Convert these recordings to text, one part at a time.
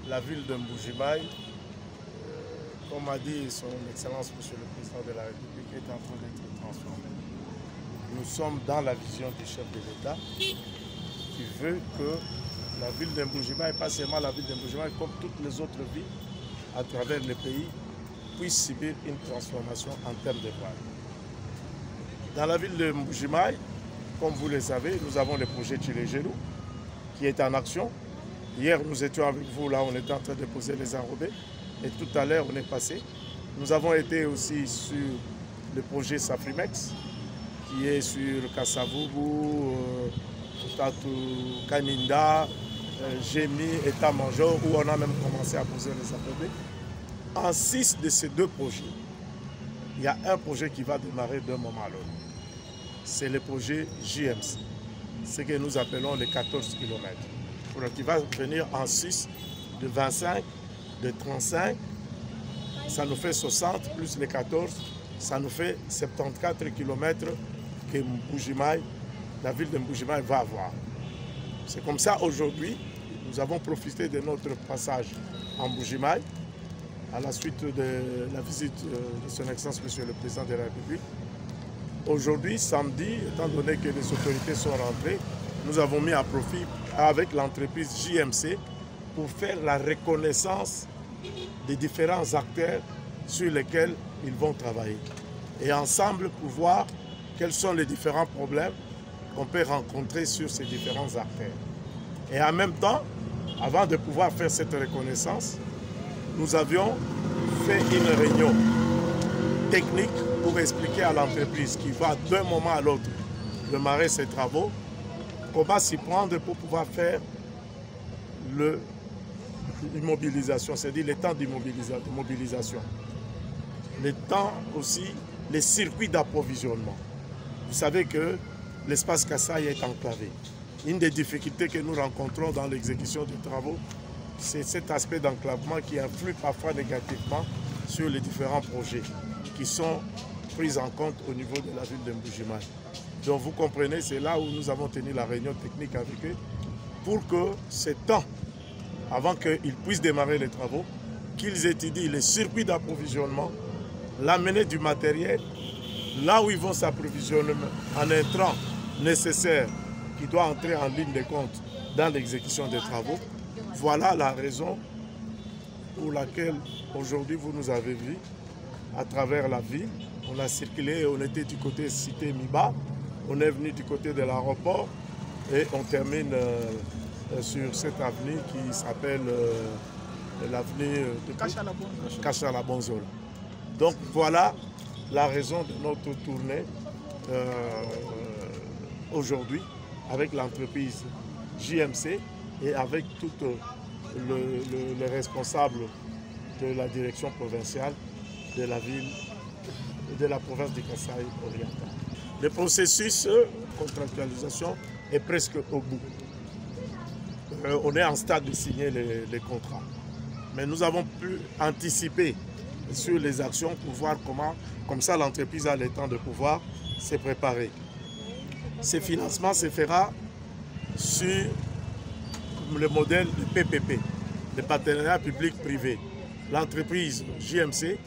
la ville de Mbuji-Mayi, comme a dit son Excellence Monsieur le Président de la République, est en train d'être transformée. Nous sommes dans la vision du chef de l'État qui veut que la ville de Mbuji-Mayi, pas seulement la ville de Mbuji-Mayi, comme toutes les autres villes à travers le pays, puisse subir une transformation en termes de voies. Dans la ville de Mbuji-Mayi, comme vous le savez, nous avons le projet Tchilégelou qui est en action. Hier, nous étions avec vous, là, on était en train de poser les enrobés. Et tout à l'heure, on est passé. Nous avons été aussi sur le projet Safrimex, qui est sur Kassavubu, Tatu, Kaninda, Gémi, État-Major, où on a même commencé à poser les enrobés. En 6 de ces 2 projets, il y a un projet qui va démarrer d'un moment à l'autre. C'est le projet JMC, ce que nous appelons les 14 km. Qui va venir en 6 de 25, de 35, ça nous fait 60, plus les 14, ça nous fait 74 km que Mbuji-Mayi, la ville de Mbuji-Mayi va avoir. C'est comme ça aujourd'hui, nous avons profité de notre passage en Mbuji-Mayi, à la suite de la visite de son Excellence Monsieur le Président de la République. Aujourd'hui, samedi, étant donné que les autorités sont rentrées, nous avons mis à profit avec l'entreprise JMC pour faire la reconnaissance des différents acteurs sur lesquels ils vont travailler. Et ensemble pour voir quels sont les différents problèmes qu'on peut rencontrer sur ces différents acteurs. Et en même temps, avant de pouvoir faire cette reconnaissance, nous avions fait une réunion technique pour expliquer à l'entreprise qui va d'un moment à l'autre démarrer ses travaux, comment s'y prendre pour pouvoir faire l'immobilisation, c'est-à-dire le temps d'immobilisation. Le temps aussi, les circuits d'approvisionnement. Vous savez que l'espace Kasaï est enclavé. Une des difficultés que nous rencontrons dans l'exécution des travaux, c'est cet aspect d'enclavement qui influe parfois négativement sur les différents projets qui sont pris en compte au niveau de la ville de Mbuji-Mayi. Donc vous comprenez, c'est là où nous avons tenu la réunion technique avec eux pour que ce temps, avant qu'ils puissent démarrer les travaux, qu'ils étudient les circuits d'approvisionnement, l'amener du matériel, là où ils vont s'approvisionner en intrants nécessaires qui doit entrer en ligne de compte dans l'exécution des travaux. Voilà la raison pour laquelle aujourd'hui vous nous avez vus à travers la ville. On a circulé, on était du côté cité Miba, on est venu du côté de l'aéroport et on termine sur cette avenue qui s'appelle l'avenue de Kashalabonzola. Donc voilà la raison de notre tournée aujourd'hui avec l'entreprise JMC et avec tous les responsables de la direction provinciale de la ville et de la province du Kasaï oriental. Le processus de contractualisation est presque au bout. On est en stade de signer les contrats. Mais nous avons pu anticiper sur les actions pour voir comment, comme ça l'entreprise a le temps de pouvoir se préparer. Ce financement se fera sur le modèle de PPP, le partenariat public-privé. L'entreprise JMC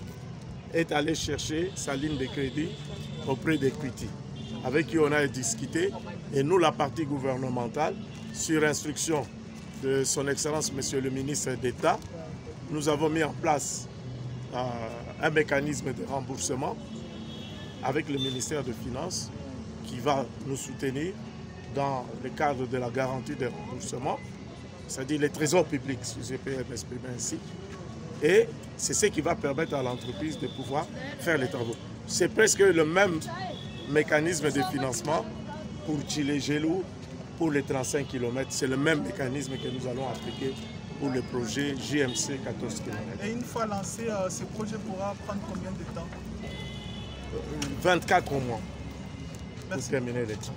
est allée chercher sa ligne de crédit auprès d'Equity, avec qui on a discuté, et nous, la partie gouvernementale, sur instruction de son Excellence Monsieur le Ministre d'État, nous avons mis en place un mécanisme de remboursement avec le ministère des Finances qui va nous soutenir dans le cadre de la garantie de remboursement, c'est-à-dire les trésors publics, si je peux m'exprimer ainsi. Et c'est ce qui va permettre à l'entreprise de pouvoir faire les travaux. C'est presque le même mécanisme de financement pour Tchilégelou, pour les 35 km. C'est le même mécanisme que nous allons appliquer pour le projet JMC 14 km. Et une fois lancé, ce projet pourra prendre combien de temps? 24 mois pour terminer les temps.